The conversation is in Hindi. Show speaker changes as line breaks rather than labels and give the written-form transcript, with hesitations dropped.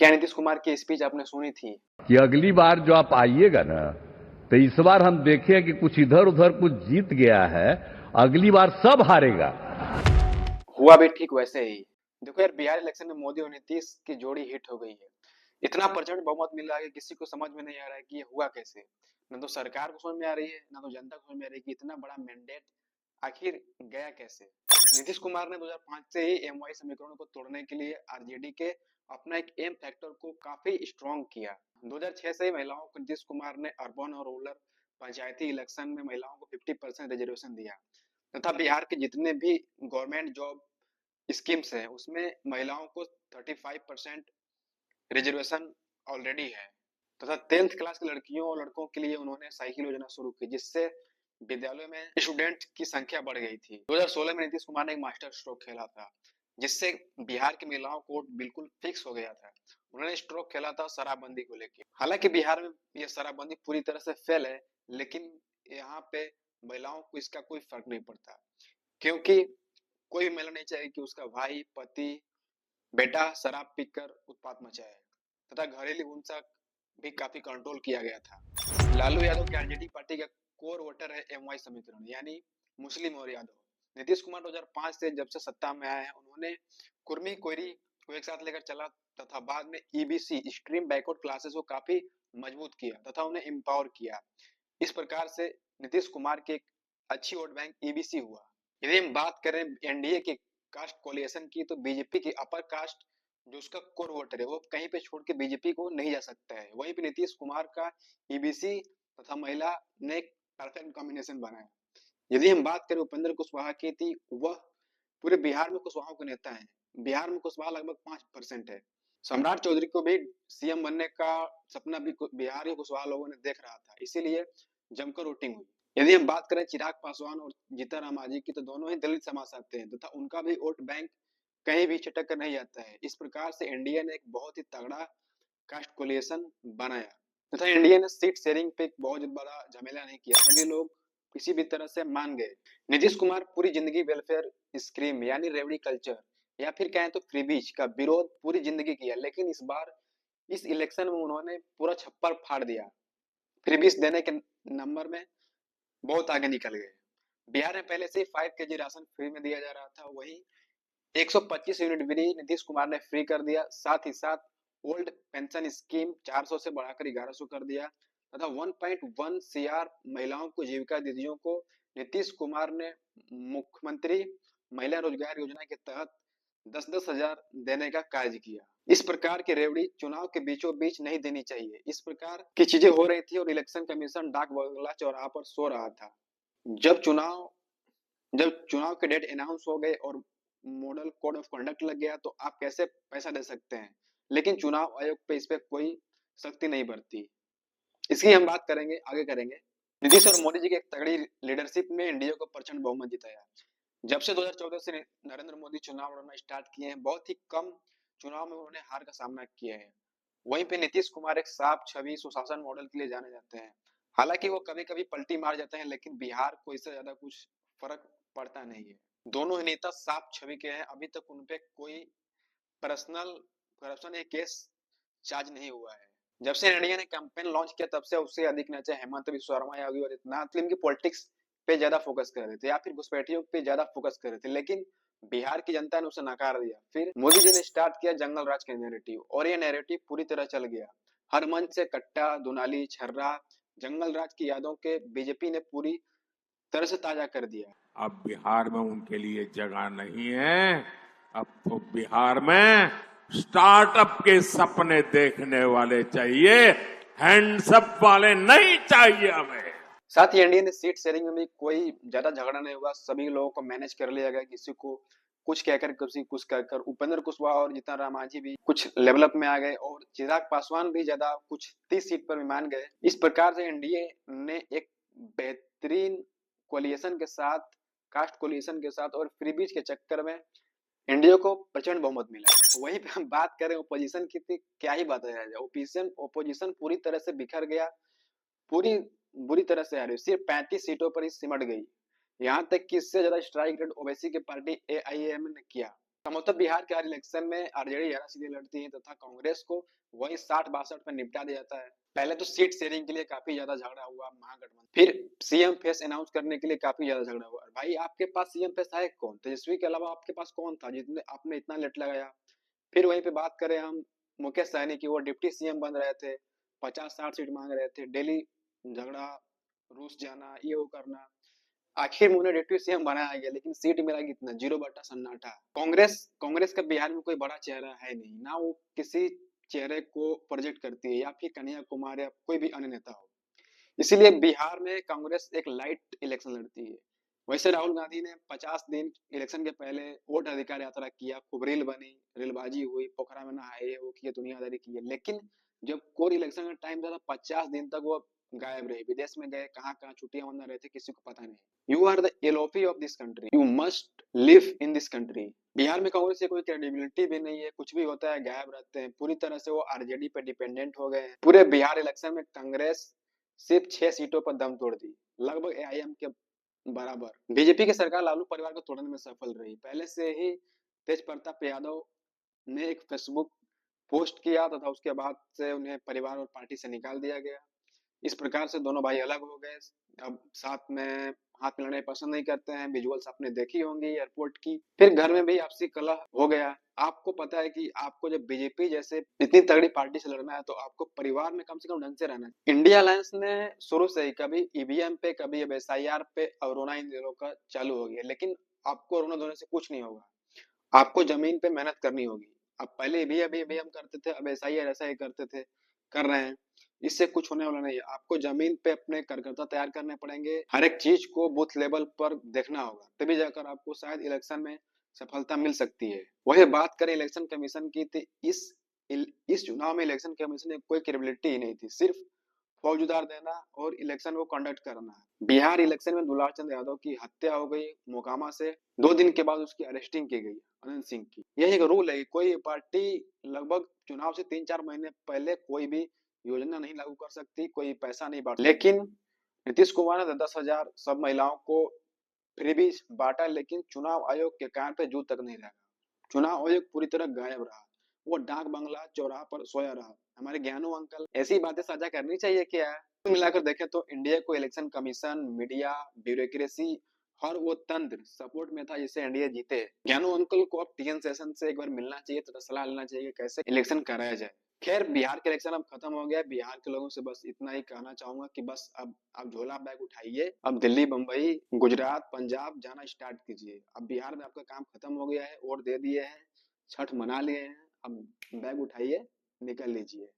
क्या नीतीश कुमार की स्पीच आपने सुनी थी?
कि अगली बार जो आप आइएगा ना, तो इस बार हम देखें कि कुछ इधर उधर कुछ जीत गया है, अगली बार सब हारेगा।
हुआ भी ठीक वैसे ही। देखो यार, बिहार इलेक्शन में मोदी और नीतीश की जोड़ी हिट हो गई है। इतना प्रचंड बहुमत मिल रहा है कि किसी को समझ में नहीं आ रहा है कि ये हुआ कैसे। न तो सरकार को समझ में आ रही है, ना तो जनता को समझ में आ रही है कि इतना बड़ा मैंडेट आखिर गया कैसे। नीतीश कुमार ने 2005 से ही एमवाई समीकरणों को तोड़ने के लिए आरजेडी के अपना एक एम फैक्टर को काफी स्ट्रॉन्ग किया। 2006 से ही महिलाओं को नीतीश कुमार ने अर्बन और रूरल पंचायती इलेक्शन में महिलाओं को 50% रिजर्वेशन दिया तथा बिहार के जितने भी गवर्नमेंट जॉब स्कीम्स है उसमें महिलाओं को 35% रिजर्वेशन ऑलरेडी है तथा 10th क्लास की लड़कियों और लड़कों के लिए उन्होंने साइकिल योजना शुरू की, जिससे विद्यालयों में स्टूडेंट की संख्या बढ़ गई थी। 2016 में नीतीश कुमार ने एक मास्टर स्ट्रोक खेला था, जिससे बिहार की महिलाओं को बिल्कुल फिक्स हो गया था। उन्होंने स्ट्रोक खेला था शराबबंदी को लेकर। हालांकि बिहार में यह शराबबंदी पूरी तरह से फेल है, लेकिन यहाँ पे महिलाओं को इसका कोई फर्क नहीं पड़ता, क्योंकि कोई भी महिला नहीं चाहेगी कि उसका भाई, पति, बेटा शराब पीकर उत्पात मचाए तथा घरेलू हिंसा भी काफी कंट्रोल किया गया था। लालू यादव की आरजेडी पार्टी का कोर वोटर है एमवाई समीकरण, यानी मुस्लिम और यादव। नीतीश कुमार 2005 से जब से सत्ता में आए हैं, उन्होंने कुर्मी कोयरी को एक साथ लेकर चला तथा बाद में ईबीसी स्ट्रीम बैकवर्ड क्लासेस को काफी मजबूत किया तथा उन्हें एम्पावर किया। इस प्रकार से नीतीश कुमार की एक अच्छी वोट बैंक ईबीसी हुआ। यदि हम बात करें एनडीए की कास्ट कोलिएशन की, तो बीजेपी की अपर कास्ट जो उसका कोर वोटर है वो कहीं पे छोड़ के बीजेपी को नहीं जा सकता है। वहीं पे नीतीश कुमार का ईबीसी तथा महिला ने एक परफेक्ट कॉम्बिनेशन बनाया। यदि हम बात करें उपेंद्र कुशवाहा की, थी वह पूरे बिहार में कुशवाहा के नेता है। बिहार में कुशवाहा लगभग 5% है। सम्राट चौधरी को भी सीएम बनने का सपना भी बिहार के कुशवाहा लोगों ने देख रहा था, इसीलिए जमकर वोटिंग हुई। यदि हम बात करें चिराग पासवान और जीतन मांझी की, तो दोनों ही दलित समाज से आते हैं तथा उनका भी वोट बैंक कहीं भी छिटक कर नहीं जाता है। इस प्रकार से एनडीए ने एक बहुत ही तगड़ा कास्ट कोलिएशन बनाया तथा एनडीए ने सीट शेयरिंग पे एक बहुत बड़ा झमेला नहीं किया, सभी लोग किसी भी तरह से मान गए। नीतीश कुमार पूरी जिंदगी वेलफेयर स्कीम यानी रेवड़ी कल्चर या फिर कहें तो फ्रीबीज का विरोध पूरी जिंदगी किया, लेकिन इस बार इस इलेक्शन में उन्होंने पूरा छप्पर फाड़ दिया। फ्रीबीज देने के नंबर में बहुत आगे निकल गए। बिहार में पहले से 5 केजी राशन फ्री में दिया जा रहा था, वही 125 यूनिट बिजली नीतीश कुमार ने फ्री कर दिया। साथ ही साथ ओल्ड पेंशन स्कीम 400 से बढ़ाकर 1100 कर दिया तथा 1.1 सीआर महिलाओं को जीविका दीदियों को नीतीश कुमार ने मुख्यमंत्री महिला रोजगार योजना के तहत 10-10 हजार देने का कार्य किया। इस प्रकार की रेवड़ी चुनाव के बीचों बीच नहीं देनी चाहिए। इस प्रकार की चीजें हो रही थी और इलेक्शन कमीशन डाक बंगला चौराहा पर सो रहा था। जब चुनाव जब चुनाव के डेट अनाउंस हो गए और मॉडल कोड ऑफ कंडक्ट लग गया, तो आप कैसे पैसा दे सकते हैं, लेकिन चुनाव आयोग पे इस पे कोई सख्ती नहीं बरती। इसकी हम बात करेंगे, आगे करेंगे। नीतीश और मोदी जी की एक तगड़ी लीडरशिप में एनडीए को प्रचंड बहुमत जिताया। जब से 2014 से नरेंद्र मोदी चुनाव लड़ना स्टार्ट किए हैं, बहुत ही कम चुनाव में उन्होंने हार का सामना किया है। वहीं पे नीतीश कुमार एक साफ छवि सुशासन मॉडल के लिए जाने जाते हैं। हालांकि वो कभी कभी पलटी मार जाते हैं, लेकिन बिहार को इससे ज्यादा कुछ फर्क पड़ता नहीं है। दोनों ही नेता साफ छवि के हैं, अभी तक उनपे कोई पर्सनल करप्शन या केस चार्ज नहीं हुआ है। जब से एनडीए ने कैंपेन लॉन्च किया, तब से उससे अधिक नेता हेमंत बिस्वा शर्मा या योगी आदित्यनाथ फिल्म की पॉलिटिक्स पे ज्यादा फोकस कर रहे थे या फिर घुसपैठियों पे ज्यादा फोकस कर रहे थे, लेकिन बिहार की जनता ने उसे नकार दिया। फिर मोदी जी ने स्टार्ट किया जंगल राज का नैरेटिव और ये नैरेटिव पूरी तरह चल गया। हर मंच से कट्टा, दुनाली, छर्रा, जंगल राज की यादों के बीजेपी ने पूरी तरह से ताजा कर दिया।
अब बिहार में उनके लिए जगह नहीं है। अब तो बिहार में स्टार्टअप के सपने देखने वाले चाहिए, हैंड्सअप वाले नहीं चाहिए हमें।
साथ ही एनडीए ने सीट शेयरिंग में भी कोई ज्यादा झगड़ा नहीं हुआ, सभी लोगों को मैनेज कर लिया गया। किसी को कुछ कहकर किसी कुछ कहकर उपेंद्र कुशवाहा और जीतन राम मांझी भी कुछ लेवल अप में आ गए और चिराग पासवान भी ज्यादा कुछ 30 सीट पर भी मान गए। इस प्रकार से एनडीए ने एक बेहतरीन कोलिएशन के साथ, कास्ट कोलिएशन के साथ और फ्रीबीज के चक्कर में एनडीए को प्रचंड बहुमत मिला। वहीं पे हम बात करें ओपोजिशन की, तो क्या ही बताया जाए। ओपोजिशन पूरी तरह से बिखर गया, पूरी बुरी तरह से हारी, सिर्फ 35 सीटों पर ही सिमट गई। यहाँ तक कि इससे ज्यादा स्ट्राइक रेट ओवैसी की पार्टी एआईएम ने किया। संभवतः बिहार के हर इलेक्शन में आरजेडी 11 सीटें लड़ती है तथा कांग्रेस को वही 60-62 में निपटा दिया जाता है। पहले तो सीट शेयरिंग के लिए काफी ज्यादा झगड़ा हुआ महागठबंधन, फिर सीएम फेस अनाउंस करने के लिए काफी ज्यादा झगड़ा हुआ। भाई आपके पास सीएम फेस है कौन? तेजस्वी के अलावा आपके पास कौन था जितने आपने इतना लेट लगाया? फिर वहीं पे बात करें हम मुकेश सहनी की, वो डिप्टी सीएम बन रहे थे, 50-60 सीट मांग रहे थे, डेली झगड़ा, रूस जाना, ये वो करना, आखिर में उन्हें डिप्टी सीएम बनाया गया, लेकिन सीट मिला कितना? 0 बटा सन्नाटा। कांग्रेस कांग्रेस का बिहार में कोई बड़ा चेहरा है नहीं, ना वो किसी चेहरे को प्रोजेक्ट करती है, या फिर कन्हैया कुमार या कोई भी अन्य नेता हो। इसीलिए बिहार में कांग्रेस एक लाइट इलेक्शन लड़ती है। वैसे राहुल गांधी ने 50 दिन इलेक्शन के पहले वोट अधिकार यात्रा किया, खूब रील बनी, रीलबाजी हुई, पोखरा में नहाए, वो किए, दुनियादारी की है, लेकिन जब कोर इलेक्शन का टाइम था 50 दिन तक वो गायब रहे, विदेश में गए, कहाँ कहाँ छुट्टियां मना रहे थे, किसी को पता नहीं। You are the LOP of this country, you must live in this country. Bihar में कांग्रेस की कोई क्रेडिबिलिटी भी नहीं है, कुछ भी होता है गायब रहते हैं, पूरी तरह से वो आरजेडी पे डिपेंडेंट हो गए हैं। पूरे बिहार इलेक्शन में कांग्रेस सिर्फ 6 सीटों पर दम तोड़ दी, लगभग एआईएम के बराबर। बीजेपी की सरकार लालू परिवार को तोड़ने में सफल रही। पहले से ही तेज प्रताप यादव ने एक फेसबुक पोस्ट किया तथा उसके बाद से उन्हें परिवार और पार्टी से निकाल दिया गया। इस प्रकार से दोनों भाई अलग हो गए। अब साथ में हाथ मिलाने पसंद नहीं करते हैं। विजुअल्स आपने देखी होंगी एयरपोर्ट की। फिर घर में भी आपसी कलह हो गया। आपको पता है कि आपको जब बीजेपी जैसे इतनी तगड़ी पार्टी से लड़ना है तो आपको परिवार में कम से कम ढंग से रहना है। इंडिया अलायंस ने शुरू से ही कभी ईवीएम पे, कभी अब एसआईआर पे अवरोना इन दिनों का चालू हो गया, लेकिन आपको अवरोना धोने से कुछ नहीं होगा। आपको जमीन पे मेहनत करनी होगी। अब पहले भी अभी हम करते थे, अब एसआईआर ऐसा ही करते थे, कर रहे हैं। इससे कुछ होने वाला नहीं है। आपको जमीन पे अपने कार्यकर्ता तैयार करने पड़ेंगे, हर एक चीज को बूथ लेवल पर देखना होगा, तभी जाकर आपको शायद इलेक्शन में सफलता मिल सकती है। वही बात करें इलेक्शन कमीशन की, तो इस चुनाव में इलेक्शन कमीशन की कोई क्रेडिबिलिटी ही नहीं थी, सिर्फ फौजदार देना और इलेक्शन को कंडक्ट करना। बिहार इलेक्शन में दुलार चंद यादव की हत्या हो गई मोकामा से, 2 दिन के बाद उसकी अरेस्टिंग की गई अनंत सिंह की। यही एक रूल है कि कोई पार्टी लगभग चुनाव से 3-4 महीने पहले कोई भी योजना नहीं लागू कर सकती, कोई पैसा नहीं बांट, लेकिन नीतीश कुमार ने 10,000 सब महिलाओं को फ्री भी बांटा, लेकिन चुनाव आयोग के कान पे जू तक नहीं लगा। चुनाव आयोग पूरी तरह गायब रहा, वो डाक बंगला चौराहा पर सोया रहा। हमारे ज्ञानू अंकल ऐसी बातें साझा करनी चाहिए क्या? कुल मिलाकर देखें तो इंडिया को इलेक्शन कमीशन, मीडिया, ब्यूरोक्रेसी और वो तंत्र सपोर्ट में था जिससे एनडीए जीते। ज्ञानू अंकल को अब टीएन सेशन से एक बार मिलना चाहिए तथा सलाह लेना चाहिए कैसे इलेक्शन कराया जाए। खैर बिहार के इलेक्शन अब खत्म हो गया। बिहार के लोगों से बस इतना ही कहना चाहूंगा कि बस अब झोला बैग उठाइए, अब दिल्ली, बंबई, गुजरात, पंजाब जाना स्टार्ट कीजिए। अब बिहार में आपका काम खत्म हो गया है, वोट दे दिए हैं, छठ मना लिए हैं, अब बैग उठाइए, निकल लीजिए।